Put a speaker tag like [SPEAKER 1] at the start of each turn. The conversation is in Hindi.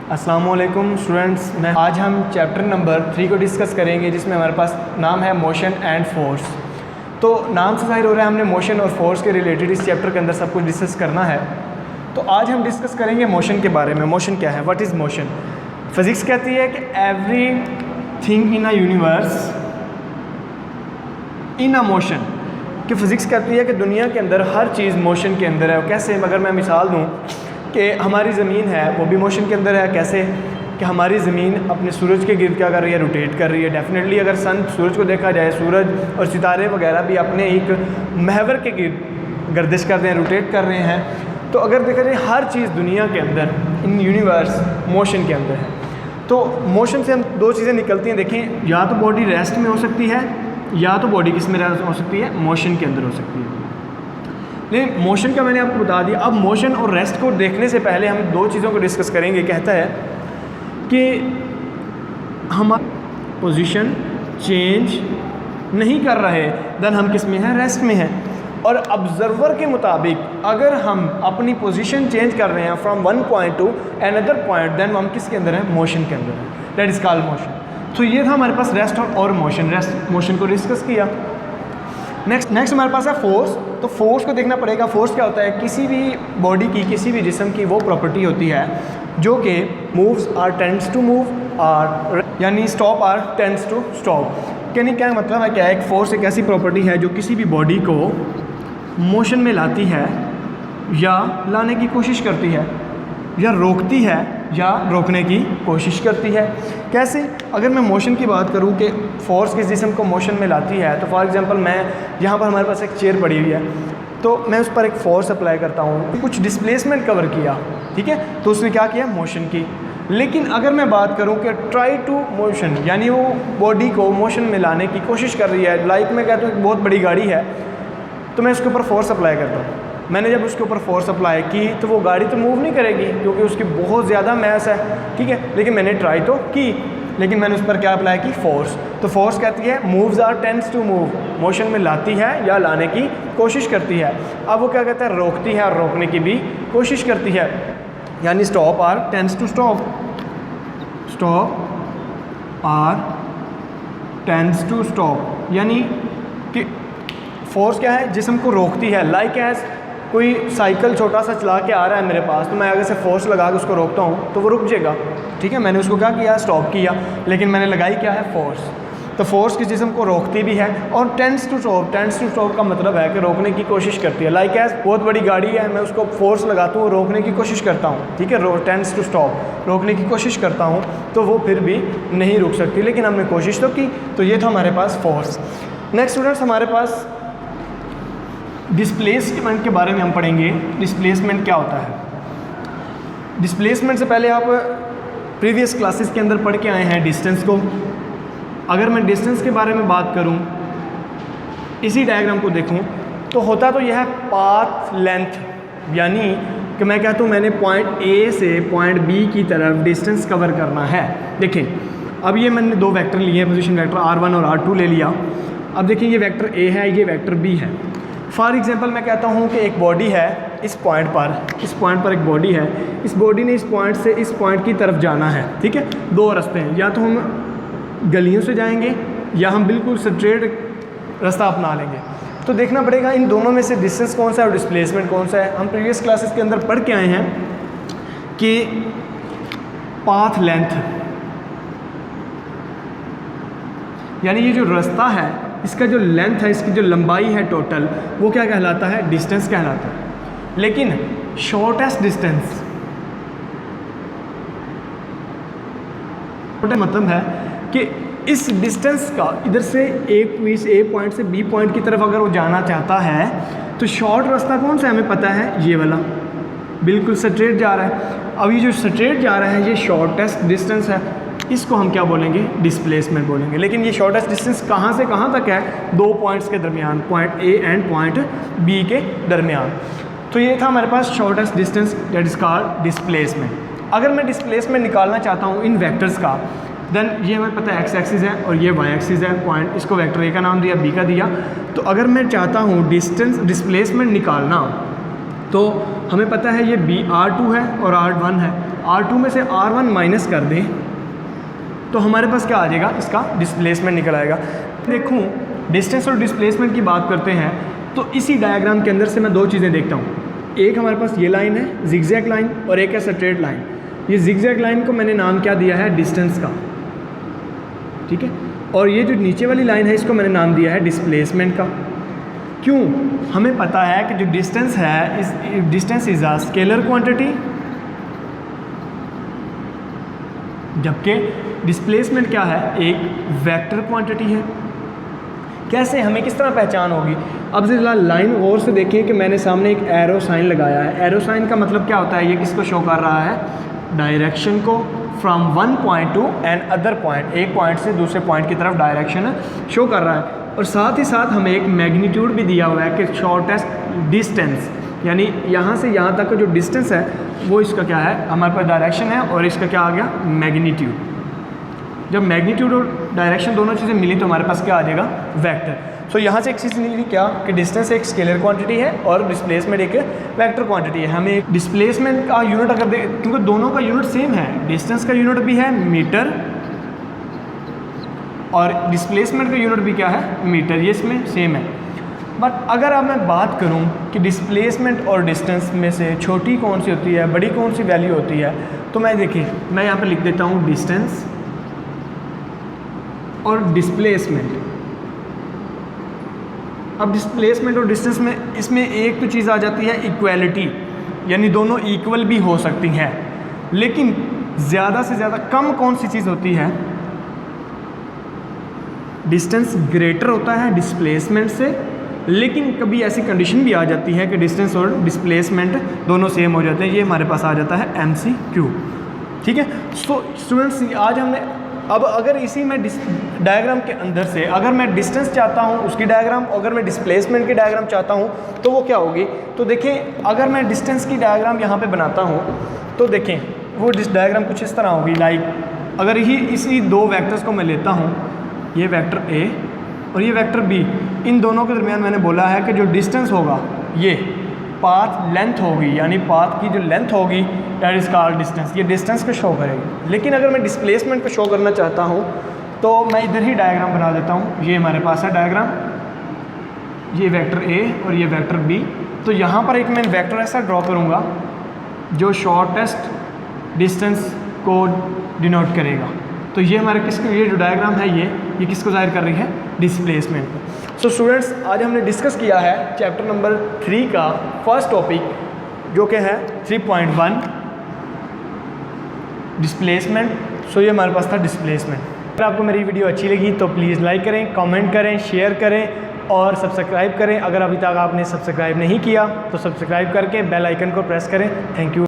[SPEAKER 1] अस्सलाम वालेकुम स्टूडेंट्स, आज हम चैप्टर नंबर 3 को डिस्कस करेंगे, जिसमें हमारे पास नाम है मोशन एंड फोर्स। तो नाम से ज़ाहिर हो रहा है हमने मोशन और फोर्स के रिलेटेड इस चैप्टर के अंदर सब कुछ डिस्कस करना है। तो आज हम डिस्कस करेंगे मोशन के बारे में। मोशन क्या है, व्हाट इज़ मोशन। फिज़िक्स कहती है कि every thing in a universe in a motion, कि फ़िज़िक्स कहती है कि दुनिया के अंदर हर चीज़ मोशन के अंदर है। कैसे, अगर मैं मिसाल दूँ कि हमारी ज़मीन है वो भी मोशन के अंदर है। कैसे कि हमारी ज़मीन अपने सूरज के गिर्द क्या कर रही है, रोटेट कर रही है। डेफिनेटली अगर सूरज को देखा जाए, सूरज और सितारे वगैरह भी अपने एक महवर के गिर्द गर्दिश कर रहे हैं, रोटेट कर रहे हैं। तो अगर देखा जाए हर चीज़ दुनिया के अंदर इन यूनिवर्स मोशन के अंदर है। तो मोशन से हम दो चीज़ें निकलती हैं। देखें, या तो बॉडी रेस्ट में हो सकती है या तो बॉडी किस में हो सकती है, मोशन के अंदर हो सकती है। लेकिन मोशन का मैंने आपको बता दिया। अब मोशन और रेस्ट को देखने से पहले हम दो चीज़ों को डिस्कस करेंगे। कहता है कि हमारी पोजीशन चेंज नहीं कर रहे, देन हम किस में हैं, रेस्ट में हैं। और ऑब्जर्वर के मुताबिक अगर हम अपनी पोजीशन चेंज कर रहे हैं from one point to another point, then हम किसके अंदर हैं, मोशन के अंदर हैं। That is called motion. तो ये था हमारे पास रेस्ट और मोशन। रेस्ट मोशन को डिस्कस किया। नेक्स्ट हमारे पास है फोर्स। तो फोर्स को देखना पड़ेगा। फोर्स क्या होता है, किसी भी बॉडी की, किसी भी जिस्म की वो प्रॉपर्टी होती है जो कि moves or tends to move or, यानी stop or tends to stop. यानी क्या मतलब है, क्या एक फोर्स एक ऐसी प्रॉपर्टी है जो किसी भी बॉडी को मोशन में लाती है या लाने की कोशिश करती है, या रोकती है या रोकने की कोशिश करती है। कैसे, अगर मैं मोशन की बात करूं कि फोर्स किस जिस्म को मोशन में लाती है, तो फॉर एग्जांपल मैं यहाँ पर हमारे पास एक चेयर पड़ी हुई है, तो मैं उस पर एक फोर्स अप्लाई करता हूँ, कुछ डिस्प्लेसमेंट कवर किया, ठीक है, तो उसने क्या किया, मोशन की। लेकिन अगर मैं बात करूँ कि ट्राई टू मोशन, यानी वो बॉडी को मोशन में लाने की कोशिश कर रही है, लाइक मैं कहता हूँ एक बहुत बड़ी गाड़ी है, तो मैं उसके ऊपर फोर्स अप्लाई करता हूँ। मैंने जब उसके ऊपर फोर्स अप्लाई की तो वो गाड़ी तो मूव नहीं करेगी क्योंकि उसकी बहुत ज़्यादा मैस है, ठीक है, लेकिन मैंने ट्राई तो की, लेकिन मैंने उस पर क्या अप्लाई की, फोर्स। तो फोर्स कहती है moves or tends to move, motion में लाती है या लाने की कोशिश करती है। अब वो क्या कहता है, रोकती है और रोकने की भी कोशिश करती है, यानी stop or tends to stop, stop or tends to stop, यानी कि फोर्स क्या है, जिस्म को रोकती है। लाइक एज कोई साइकिल छोटा सा चला के आ रहा है मेरे पास, तो मैं आगे से फोर्स लगा के उसको रोकता हूँ तो वो रुक जाएगा, ठीक है, मैंने उसको क्या किया, स्टॉप किया, लेकिन मैंने लगाई क्या है, फोर्स। तो फोर्स किस जिस्म को रोकती भी है। और tends to stop, tends to stop का मतलब है कि रोकने की कोशिश करती है। लाइक एज बहुत बड़ी गाड़ी है, मैं उसको फोर्स लगाता हूँ, रोकने की कोशिश करता हूँ, ठीक है, टेंड्स टू स्टॉप, रोकने की कोशिश करता हूँ, तो वो फिर भी नहीं रुक सकती, लेकिन हमने कोशिश तो की। तो ये था हमारे पास फोर्स। नेक्स्ट स्टूडेंट्स, हमारे पास डिस्प्लेसमेंट के बारे में हम पढ़ेंगे। डिस्प्लेसमेंट क्या होता है। डिस्प्लेसमेंट से पहले आप प्रीवियस क्लासेस के अंदर पढ़ के आए हैं डिस्टेंस को। अगर मैं डिस्टेंस के बारे में बात करूं, इसी डायग्राम को देखूं, तो होता तो यह है पाथ लेंथ, यानी कि मैं कहता हूं मैंने पॉइंट ए से पॉइंट बी की तरफ डिस्टेंस कवर करना है। देखें, अब ये मैंने दो वेक्टर लिए हैं, पोजीशन वेक्टर R1 और R2 ले लिया। अब देखिए, ये वेक्टर ए है, ये वेक्टर बी है। फॉर एग्जांपल मैं कहता हूँ कि एक बॉडी है इस पॉइंट पर एक बॉडी है, इस बॉडी ने इस पॉइंट से इस पॉइंट की तरफ जाना है, ठीक है। दो रास्ते हैं, या तो हम गलियों से जाएंगे या हम बिल्कुल स्ट्रेट रास्ता अपना लेंगे। तो देखना पड़ेगा इन दोनों में से डिस्टेंस कौन सा है और डिस्प्लेसमेंट कौन सा है। हम प्रीवियस क्लासेस के अंदर पढ़ के आए हैं कि पाथ लेंथ, यानी ये जो रास्ता है इसका जो लेंथ है, इसकी जो लंबाई है टोटल, वो क्या कहलाता है, डिस्टेंस कहलाता है। लेकिन शॉर्टेस्ट डिस्टेंस मतलब है कि इस डिस्टेंस का इधर से ए पॉइंट से बी पॉइंट की तरफ अगर वो जाना चाहता है तो शॉर्ट रास्ता कौन सा है, हमें पता है, ये वाला बिल्कुल स्ट्रेट जा रहा है। अब ये जो स्ट्रेट जा रहा है ये शॉर्टेस्ट डिस्टेंस है, इसको हम क्या बोलेंगे, डिस्प्लेसमेंट बोलेंगे। लेकिन ये शॉर्टेस्ट डिस्टेंस कहाँ से कहाँ तक है, दो पॉइंट्स के दरमियान, point A and point B के दरमियान। तो ये था हमारे पास shortest distance, that is called displacement. अगर मैं डिस्प्लेसमेंट निकालना चाहता हूँ इन वेक्टर्स का, देन ये हमें पता है एक्स एक्सिस है और ये वाई एक्सिस है, पॉइंट इसको वेक्टर ए का नाम दिया, बी का दिया। तो अगर मैं चाहता हूँ डिस्प्लेसमेंट निकालना, तो हमें पता है ये R2 है और R1 है, R2 में से R1 माइनस कर दें तो हमारे पास क्या आ जाएगा, इसका डिस्प्लेसमेंट निकल आएगा। देखूँ डिस्टेंस और डिस्प्लेसमेंट की बात करते हैं तो इसी डायग्राम के अंदर से मैं दो चीज़ें देखता हूँ। एक हमारे पास ये लाइन है जिगजैग लाइन और एक है स्ट्रेट लाइन। ये जिगजैग लाइन को मैंने नाम क्या दिया है, डिस्टेंस का, ठीक है। और ये जो नीचे वाली लाइन है इसको मैंने नाम दिया है डिस्प्लेसमेंट का। क्यों, हमें पता है कि जो डिस्टेंस है इस distance is a scalar quantity, जबकि डिस्प्लेसमेंट क्या है, एक वेक्टर क्वांटिटी है। कैसे, हमें किस तरह पहचान होगी? अब जरा लाइन और से देखें कि मैंने सामने एक एरो साइन लगाया है। एरो साइन का मतलब क्या होता है, ये किसको शो कर रहा है, डायरेक्शन को, from one point to another point, एक पॉइंट से दूसरे पॉइंट की तरफ डायरेक्शन शो कर रहा है। और साथ ही साथ हमें एक मैग्नीट्यूड भी दिया हुआ है कि शॉर्टेस्ट डिस्टेंस, यानी यहाँ से यहाँ तक का जो डिस्टेंस है वो इसका क्या है, हमारे पास डायरेक्शन है और इसका क्या आ गया, मैग्नीट्यूड। जब मैग्नीट्यूड और डायरेक्शन दोनों चीज़ें मिली तो हमारे पास क्या आ जाएगा, वेक्टर। सो यहाँ से एक चीज़ निकली क्या कि डिस्टेंस एक स्केलर क्वांटिटी है और डिस्प्लेसमेंट एक वेक्टर क्वांटिटी है। हमें एक डिस्प्लेसमेंट का यूनिट अगर दे, क्योंकि दोनों का यूनिट सेम है, डिस्टेंस का यूनिट भी है मीटर और डिस्प्लेसमेंट का यूनिट भी क्या है, मीटर, ये इसमें सेम है। बट अगर अब मैं बात करूं कि डिस्प्लेसमेंट और डिस्टेंस में से छोटी कौन सी होती है, बड़ी कौन सी वैल्यू होती है, तो मैं देखिए मैं यहाँ पे लिख देता हूँ डिस्टेंस और डिस्प्लेसमेंट। अब डिस्प्लेसमेंट और डिस्टेंस में इसमें एक तो चीज़ आ जाती है इक्वलिटी, यानी दोनों इक्वल भी हो सकती हैं। लेकिन ज़्यादा से ज़्यादा कम कौन सी चीज़ होती है, डिस्टेंस ग्रेटर होता है डिस्प्लेसमेंट से। लेकिन कभी ऐसी कंडीशन भी आ जाती है कि डिस्टेंस और डिस्प्लेसमेंट दोनों सेम हो जाते हैं। ये हमारे पास आ जाता है MCQ, ठीक है। सो स्टूडेंट्स आज हमने, अब अगर इसी में डायग्राम के अंदर से अगर मैं डिस्टेंस चाहता हूँ उसकी डायग्राम, अगर मैं डिस्प्लेसमेंट की डायग्राम चाहता हूँ तो वो क्या होगी, तो देखें अगर मैं डिस्टेंस की डायग्राम यहाँ पे बनाता हूँ तो देखें वो डायग्राम कुछ इस तरह होगी। लाइक अगर ही इसी दो वेक्टर्स को मैं लेता हूँ, ये वेक्टर A और ये वेक्टर B, इन दोनों के दरमियान मैंने बोला है कि जो डिस्टेंस होगा ये पाथ लेंथ होगी, यानी पाथ की जो लेंथ होगी दैट इज़ कॉल्ड डिस्टेंस, ये डिस्टेंस को शो करेगी। लेकिन अगर मैं डिस्प्लेसमेंट को शो करना चाहता हूँ तो मैं इधर ही डायग्राम बना देता हूँ। ये हमारे पास है डायग्राम, ये वेक्टर A और ये वेक्टर B। तो यहाँ पर एक मैं वेक्टर ऐसा ड्रॉ करूँगा जो शॉर्टेस्ट डिस्टेंस को डिनोट करेगा। तो ये हमारे ये जो डायग्राम है ये किसको ज़ाहिर कर रही है, डिस्प्लेसमेंट को। सो स्टूडेंट्स आज हमने डिस्कस किया है चैप्टर नंबर 3 का फर्स्ट टॉपिक जो कि है 3.1 डिस्प्लेसमेंट। सो ये हमारे पास था डिस्प्लेसमेंट। अगर आपको मेरी वीडियो अच्छी लगी तो प्लीज़ लाइक करें, कमेंट करें, शेयर करें और सब्सक्राइब करें। अगर अभी तक आपने सब्सक्राइब नहीं किया तो सब्सक्राइब करके बेल आइकन को प्रेस करें। Thank you.